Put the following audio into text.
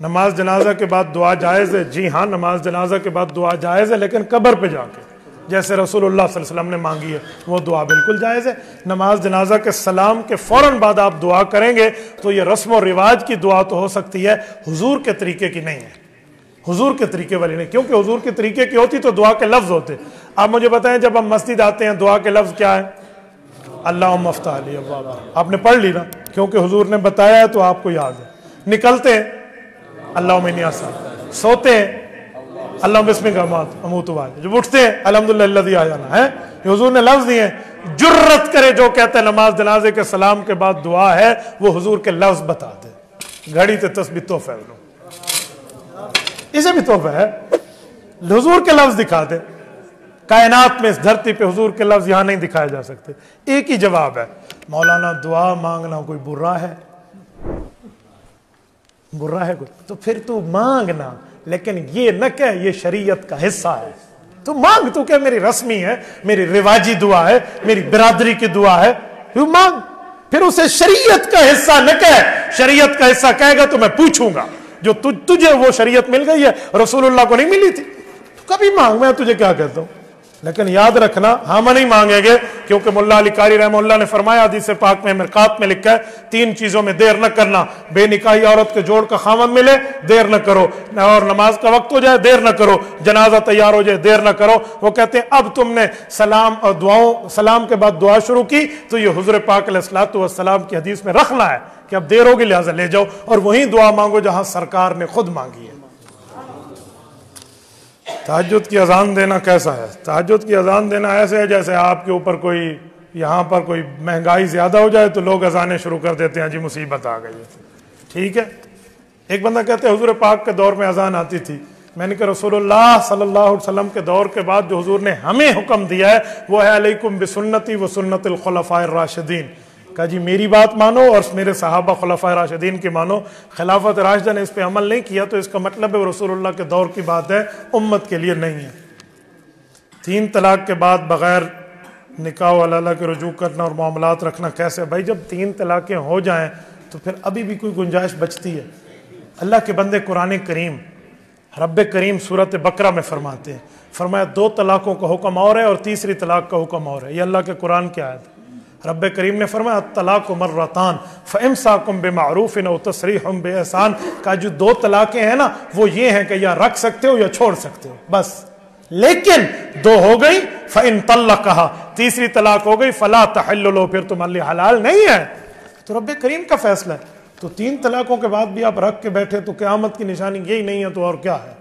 नमाज जनाजा के बाद दुआ जायज़ है? जी हाँ, नमाज जनाजा के बाद दुआ जायज़ है, लेकिन कब्र पे जाके, जैसे रसूलुल्लाह सल्लल्लाहु अलैहि वसल्लम ने मांगी है, वो दुआ बिल्कुल जायज़ है। नमाज जनाजा के सलाम के फ़ौरन बाद आप दुआ करेंगे तो ये रस्म और रिवाज की दुआ तो हो सकती है, हुजूर के तरीके की नहीं है, हुजूर के तरीके वाली नहीं, क्योंकि हुजूर के तरीके की होती तो दुआ के लफ्ज़ होते। आप मुझे बताएं, जब हम मस्जिद आते हैं दुआ के लफ्ज़ क्या है? अल्लाहुम्मा अफ्ताह ली अब्वाबा। आपने पढ़ ली ना, क्योंकि हुजूर ने बताया है तो आपको याद है। निकलते हैं अल्लाहुम्मा इन्नी अस्सअलुका, सोते हैं अल्लाहुम्मा बिस्मिका अमूतु व अहया, जब उठते हैं अल्हम्दुलिल्लाह अल्लज़ी अहयाना, है ये हुजूर ने लफ्ज़ दिए हैं। जुर्रत करे जो कहते हैं नमाज जनाजे के सलाम के बाद दुआ है, वो हुजूर के लफ्ज़ बता दे। घड़ी ते तस्बीह तोहफा है, इसे भी तोहफा है, हुजूर के लफ्ज़ दिखा दे। कायनात में इस धरती पे हुजूर के लफ्ज़ यहां नहीं दिखाए जा सकते। एक ही जवाब है, मौलाना दुआ मांगना कोई बुरा है? बुरा है कोई? तो फिर तू मांगना, लेकिन ये न कह ये शरीयत का हिस्सा है। तू मांग, तू क्या मेरी रस्मी है, मेरी रिवाजी दुआ है, मेरी बिरादरी की दुआ है, तू मांग। फिर उसे शरीयत का हिस्सा न कह। शरीयत का हिस्सा कहेगा तो मैं पूछूंगा, जो तुझे वो शरीयत मिल गई है, रसूलुल्लाह को नहीं मिली थी, तो कभी मांग, मैं तुझे क्या कहता हूं। लेकिन याद रखना, हम नहीं मांगेंगे, क्योंकि मुल्ला अली कारी रहमतुल्लाह ने फरमाया, हदीस पाक में मिरकात में लिखा है, 3 चीजों में देर न करना। बेनिकाही औरत के जोड़ का खामन मिले, देर न करो, और नमाज का वक्त हो जाए, देर न करो, जनाजा तैयार हो जाए, देर न करो। वो कहते हैं अब तुमने सलाम और दुआओं, सलाम के बाद दुआ शुरू की, तो ये हुजूर पाक अलैहिस्सलातु वस्सलाम की हदीस में रखना है कि अब देर होगी, लिहाजा ले जाओ, और वहीं दुआ मांगो जहां सरकार ने खुद मांगी है। तहज्जुद की अजान देना कैसा है? तहज्जुद की अजान देना ऐसे है जैसे आपके ऊपर कोई, यहाँ पर कोई महंगाई ज्यादा हो जाए तो लोग अजानें शुरू कर देते हैं, जी मुसीबत आ गई है। ठीक है, एक बंदा कहते हैं हुजूर पाक के दौर में अजान आती थी। मैंने कहा रसूलुल्लाह सल्लल्लाहु अलैहि वसल्लम के दौर के बाद जो हुजूर ने हमें हुक्म दिया है वो है अलैकुम बिसुन्नती व सुन्नतिल खुलफाए राशिदीन। कहा जी मेरी बात मानो और मेरे सहाबा खुलफाए राशिदीन की मानो। खिलाफत राशिदा ने इस पे अमल नहीं किया तो इसका मतलब है रसूलुल्लाह के दौर की बात है, उम्मत के लिए नहीं है। 3 तलाक के बाद बगैर निकाह व हलाला के रुजू करना और मामलात रखना कैसे? भाई जब 3 तलाक़ें हो जाएं तो फिर अभी भी कोई गुंजाइश बचती है? अल्लाह के बंदे कुरान करीम, रब्बे करीम सूरत बकरा में फरमाते हैं, फरमाया 2 तलाक़ों का हुक्म और है और तीसरी तलाक का हुक्म और है। ये अल्लाह के कुरान की आयत है। रब्बे करीम ने फरमाया तलाक़ मर्रतान फ़इम्साकुम बिमारूफ़िन औ तसरीहुम बिइहसान। का जो 2 तलाक़ें हैं ना वो ये हैं कि या रख सकते हो या छोड़ सकते हो, बस। लेकिन 2 हो गई फ़इन तल्लक़हा, तीसरी तलाक हो गई फ़ला तहिल्लु लहु, फिर तुम्हारे लिए हलाल नहीं है। तो रब्बे करीम का फैसला है। तो 3 तलाकों के बाद भी आप रख के बैठे तो क़यामत की निशानी यही नहीं है तो और क्या है?